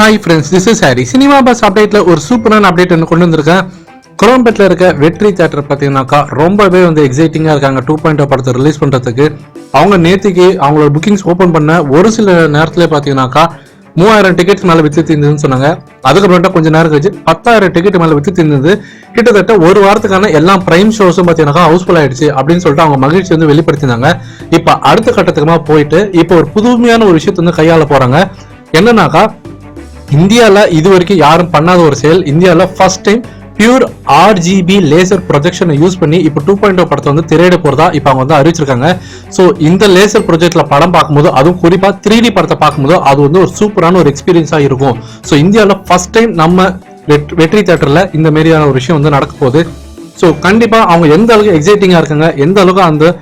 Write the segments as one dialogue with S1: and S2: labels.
S1: Hi friends, this is Harry. Cinema buzz அப்டேட்ல ஒரு சூப்பரான அப்டேட் ஒன்று கொண்டு வந்திருக்கேன். குரோம்பேட்ல இருக்க வெற்றி தியேட்டர் பார்த்தீங்கன்னாக்கா ரொம்பவே எக்ஸைட்டிங்காக இருக்காங்க 2.0 படத்தை ரிலீஸ் பண்ணுறதுக்கு. அவங்க நேற்றுக்கு அவங்களோட புக்கிங்ஸ் ஓப்பன் பண்ண ஒரு சில நேரத்தில் பார்த்தீங்கன்னாக்கா 3000 டிக்கெட்ஸ் மேலே வித்து தீர்ந்ததுன்னு சொன்னாங்க. அதுக்கப்புறம் கொஞ்சம் நேரம் கழிச்சு 10,000 டிக்கெட் மேலே வித்து தீர்ந்தது. கிட்டத்தட்ட ஒரு வாரத்துக்கான எல்லா பிரைம் ஷோஸும் பார்த்தீங்கன்னா ஹவுஸ்ஃபுல் ஆயிடுச்சு அப்படின்னு சொல்லிட்டு அவங்க மகிழ்ச்சி வெளிப்படுத்தினாங்க. இப்போ அடுத்த கட்டத்துக்குமா போயிட்டு இப்போ ஒரு புதுமையான ஒரு விஷயத்தை கையாள போறாங்க. என்னன்னாக்கா, இந்தியாவில் இது வரைக்கும் யாரும் பண்ணாத ஒரு செயல். இந்தியாவில் first time pure RGB laser ப்ரொஜெக்ஷனை யூஸ் பண்ணி இப்போ 2.0 படத்தை திரையிட போறதா இப்போ அவங்க அறிவிச்சிருக்காங்க. ஸோ இந்த லேசர் ப்ரொஜெக்ட்ல படம் பார்க்கும்போது, அதுவும் குறிப்பா 3D படத்தை பார்க்கும்போது அது ஒரு சூப்பரான ஒரு எக்ஸ்பீரியன்ஸா இருக்கும். ஸோ இந்தியாவில் ஃபர்ஸ்ட் டைம் நம்ம வெற்றி தியேட்டர்ல இந்த மாதிரியான ஒரு விஷயம் நடக்க போகுது. ஸோ கண்டிப்பா அவங்க எந்த அளவுக்கு எக்ஸைட்டிங்கா இருக்காங்க, எந்த அளவுக்கு அந்த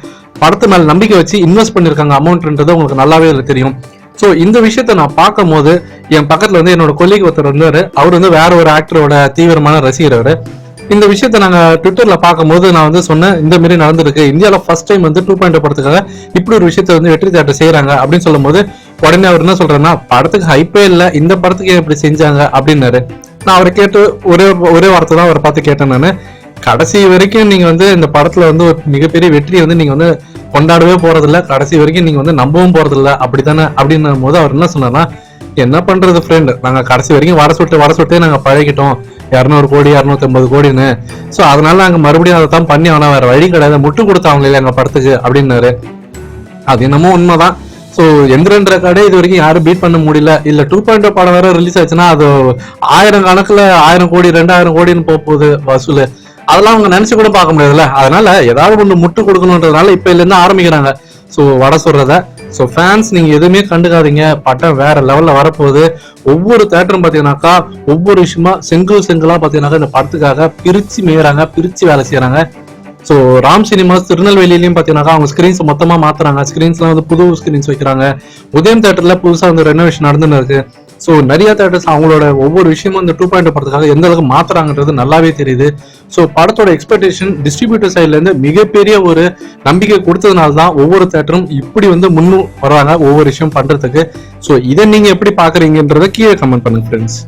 S1: படத்து மேல நம்பிக்கை வச்சு இன்வெஸ்ட் பண்ணிருக்காங்க அமௌண்ட்ன்றது உங்களுக்கு நல்லாவே தெரியும். ஸோ இந்த விஷயத்த நான் பார்க்கும் போது என் பக்கத்துல என்னோட கொல்லிக்கு ஒருத்தர் வந்தாரு. அவர் வேற ஒரு ஆக்டரோட தீவிரமான ரசிகர். இந்த விஷயத்த நாங்க ட்விட்டர்ல பார்க்கும்போது நான் சொன்னேன், இந்த மாதிரி நடந்திருக்கு. இந்தியாவில் ஃபர்ஸ்ட் டைம் 2.0 படத்துக்காக இப்படி ஒரு விஷயத்த வெற்றி தியேட்டர் செய்யறாங்க அப்படின்னு சொல்லும் போது உடனே அவர் என்ன சொல்றேன்னா, படத்துக்கு ஹைப்பே இல்லை, இந்த படத்துக்கு எப்படி செஞ்சாங்க அப்படின்னாரு. நான் அவரை கேட்டு ஒரே வார்த்தை தான் அவரை பார்த்து கேட்டேன். நான் கடைசி வரைக்கும் நீங்க இந்த படத்துல ஒரு மிகப்பெரிய வெற்றியை நீங்க கொண்டாடவே போறதில்ல, கடைசி வரைக்கும் நீங்க நம்பவும் போறதில்ல, அப்படித்தானே அப்படின்னும் போது அவர் என்ன சொன்னார்னா, என்ன பண்றது ஃப்ரெண்ட், நாங்க கடைசி வரைக்கும் வர சொட்டே நாங்க பழகிட்டோம் 200 கோடி 250 கோடின்னு. ஸோ அதனால நாங்க மறுபடியும் அதை தான் பண்ணி ஆனா வேற வழி கிடையாது, முட்டு கொடுத்தாங்க இல்லை எங்க படத்துக்கு அப்படின்னாரு. அது என்னமோ உண்மைதான். ஸோ எந்திரன்ற கடை இது வரைக்கும் யாரும் பீட் பண்ண முடியல. இல்ல 2.0 படம் வேற ரிலீஸ் ஆச்சுன்னா அது 1000 கணக்குல 1000 கோடி 2000 கோடின்னு போகுது வசூல். அதெல்லாம் அவங்க நினைச்சு கூட பார்க்க முடியாதுல்ல. அதனால ஏதாவது ஒண்ணு முட்டு கொடுக்கணுன்றதுனால இப்ப இதுல இருந்து ஆரம்பிக்கிறாங்க. ஸோ வட சொல்றத. ஸோ ஃபேன்ஸ் நீங்க எதுவுமே கண்டுக்காதீங்க, படம் வேற லெவல்ல வரப்போகுது. ஒவ்வொரு தேட்டரும் பாத்தீங்கன்னாக்கா ஒவ்வொரு விஷயமா செங்கிளா பாத்தீங்கன்னாக்கா இந்த படத்துக்காக பிரிச்சு மேயறாங்க, பிரிச்சு வேலை செய்யறாங்க. ஸோ ராம் சினிமாஸ் திருநெல்வேலியிலையும் பாத்தீங்கன்னாக்கா அவங்க ஸ்கிரீன்ஸ் மொத்தமா மாத்துறாங்க. ஸ்கிரீன்ஸ்லாம் புது ஸ்கிரீன்ஸ் வைக்கிறாங்க. உதயம் தேட்டர்ல புதுசா ரெனோவேஷன் நடந்துன்னு இருக்கு. ஸோ நிறைய தேட்டர்ஸ் அவங்களோட ஒவ்வொரு விஷயமும் 2.0 படத்துக்காக எந்த அளவுக்கு மாத்துறாங்கன்றது நல்லாவே தெரியுது. ஸோ படத்தோட எக்ஸ்பெக்டேஷன் டிஸ்ட்ரிபியூட்டர் சைட்ல இருந்து மிகப்பெரிய ஒரு நம்பிக்கை கொடுத்ததுனால தான் ஒவ்வொரு தேட்டரும் இப்படி முன்னும் வர்றாங்க ஒவ்வொரு விஷயம் பண்றதுக்கு. ஸோ இதை நீங்க எப்படி பாக்குறீங்கன்றத கீழே கமெண்ட் பண்ணுங்க ஃப்ரெண்ட்ஸ்.